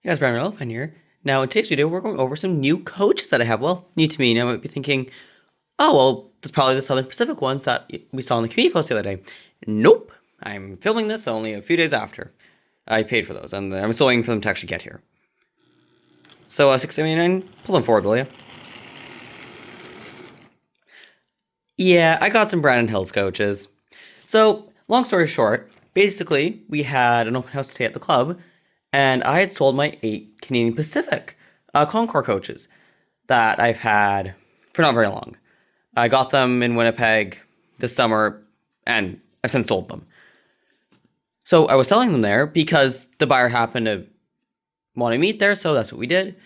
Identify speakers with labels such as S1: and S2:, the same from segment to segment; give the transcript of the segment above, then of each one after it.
S1: Hey guys, Brian Elephant here. Now, in today's video, we're going over some new coaches that I have. Well, new to me. Now, I might be thinking, oh, well, that's probably the Southern Pacific ones that we saw in the community post the other day. Nope. I'm filming this only a few days after I paid for those, and I'm still waiting for them to actually get here. So, $6.79, pull them forward, will you? Yeah, I got some Brandon Hills coaches. So, long story short, basically, we had an open house today at the club, and I had sold my 8 Canadian Pacific Concord coaches that I've had for not very long. I got them in Winnipeg this summer, and I've since sold them. So I was selling them there because the buyer happened to want to meet there, so that's what we did.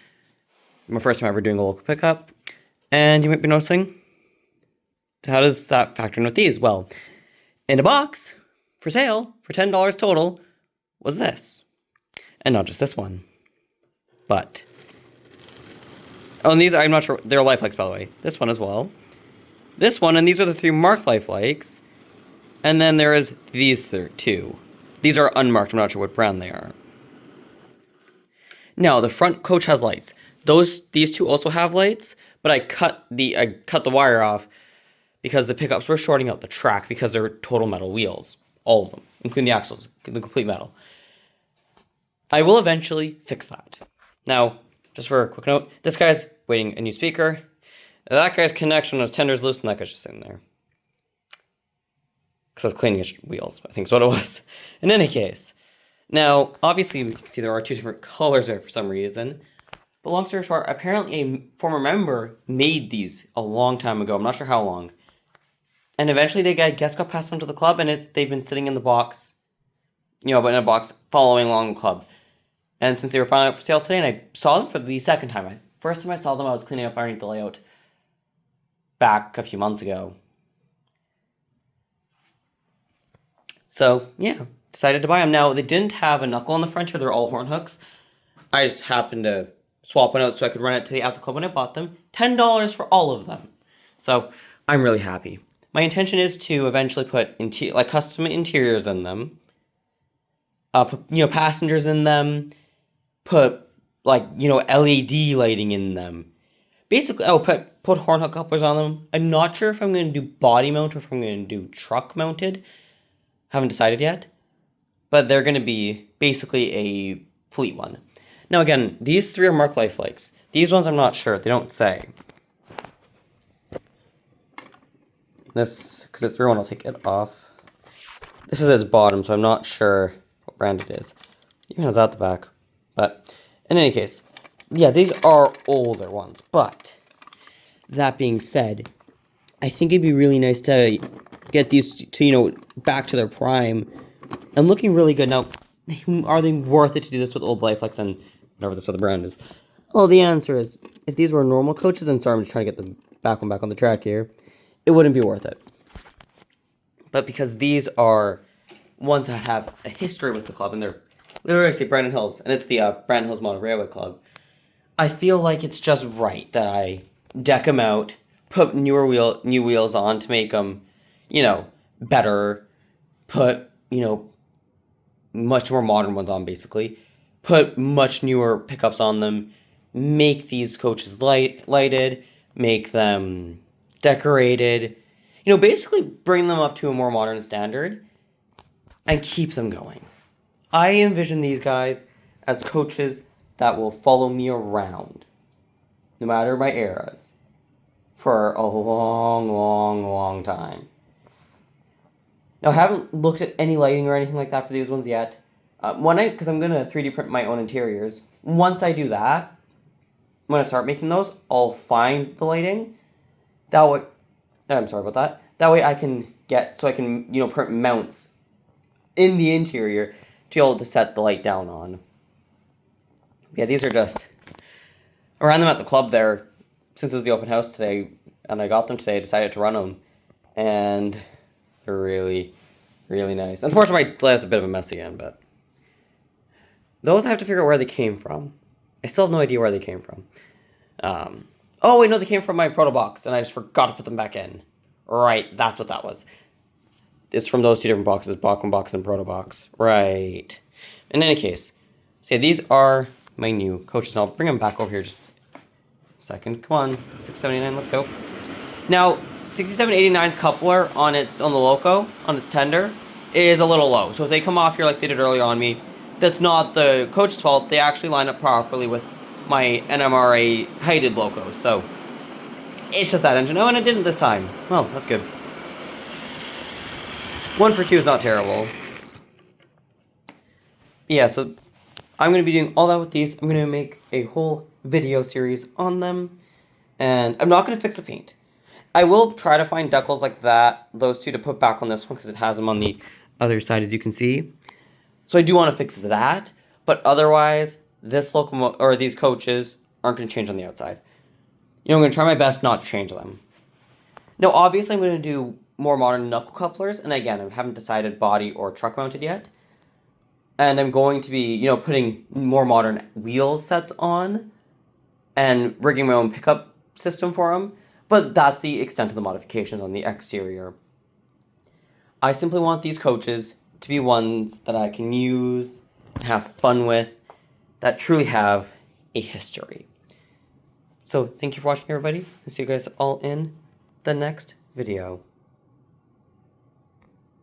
S1: My first time ever doing a local pickup. And you might be noticing, how does that factor in with these? Well, in a box, for sale, for $10 total, was this. And not just this one, but... Oh, and these, I'm not sure, they're lifelikes, by the way. This one as well. This one, and these are the 3 marked lifelikes. And then there is these 2. These are unmarked, I'm not sure what brand they are. Now, the front coach has lights. These 2 also have lights, but I cut the wire off because the pickups were shorting out the track because they're total metal wheels. All of them, including the axles, the complete metal. I will eventually fix that. Now, just for a quick note, this guy's waiting a new speaker. That guy's connection was tenders loose, and that guy's just sitting there. Because I was cleaning his wheels, I think is what it was. In any case, now, obviously, we can see there are 2 different colors there for some reason. But long story short, apparently a former member made these a long time ago. I'm not sure how long. And eventually they, I guess, got passed on to the club, and they've been sitting in the box, but in a box following along the club. And since they were finally up for sale today, and I saw them for the second time. First time I saw them, I was cleaning up underneath the layout back a few months ago. So, yeah, decided to buy them. Now, they didn't have a knuckle on the front here. They're all horn hooks. I just happened to swap one out so I could run it today at the club when I bought them. $10 for all of them. So, I'm really happy. My intention is to eventually put custom interiors in them. Put, passengers in them. Put, LED lighting in them. Basically, put horn hook couplers on them. I'm not sure if I'm going to do body mount or if I'm going to do truck mounted. Haven't decided yet. But they're going to be basically a fleet one. Now again, these 3 are marked lifelikes. These ones I'm not sure. They don't say. This, because it's the one, I'll take it off. This is its bottom, so I'm not sure what brand it is. Even has at the back. But in any case, yeah, these are older ones. But that being said, I think it'd be really nice to get these to, back to their prime and looking really good. Now, are they worth it to do this with old lifelikes and whatever this other brand is? Well, the answer is, if these were normal coaches, and sorry, I'm just trying to get the back on the track here, it wouldn't be worth it. But because these are ones that have a history with the club, and they're literally say Brandon Hills, and it's the Brandon Hills Motor Railway Club, I feel like it's just right that I deck them out, put new wheels on to make them, better, put, much more modern ones on, basically, put much newer pickups on them, make these coaches lighted, make them decorated, basically bring them up to a more modern standard and keep them going. I envision these guys as coaches that will follow me around, no matter my eras, for a long, long, long time. Now, I haven't looked at any lighting or anything like that for these ones yet. Because I'm going to 3D print my own interiors. Once I do that, when I start making those, I'll find the lighting. That way, I'm sorry about that. That way I can print mounts in the interior to be able to set the light down on. Yeah, these are just... I ran them at the club there, since it was the open house today, and I got them today, I decided to run them, and they're really, really nice. Unfortunately, my layup's a bit of a mess again, but... Those I have to figure out where they came from. I still have no idea where they came from. Oh, wait, no, they came from my proto box, and I just forgot to put them back in. Right, that's what that was. It's from those 2 different boxes, Bachman box and proto box. Right. In any case, so these are my new coaches. And I'll bring them back over here just a second. Come on, 679, let's go. Now, 6789's coupler on the loco, on its tender, is a little low. So if they come off here like they did earlier on me, that's not the coach's fault. They actually line up properly with my NMRA heighted locos. So it's just that engine. Oh, and it didn't this time. Well, that's good. 1 for 2 is not terrible. Yeah, so I'm going to be doing all that with these. I'm going to make a whole video series on them. And I'm not going to fix the paint. I will try to find decals like that, those two, to put back on this one because it has them on the other side, as you can see. So I do want to fix that, but otherwise, this or these coaches aren't going to change on the outside. I'm going to try my best not to change them. Now, obviously, I'm going to do more modern knuckle couplers, and again, I haven't decided body or truck mounted yet. And I'm going to be, putting more modern wheel sets on and rigging my own pickup system for them. But that's the extent of the modifications on the exterior. I simply want these coaches to be ones that I can use and have fun with, that truly have a history. So thank you for watching, everybody. I'll see you guys all in the next video.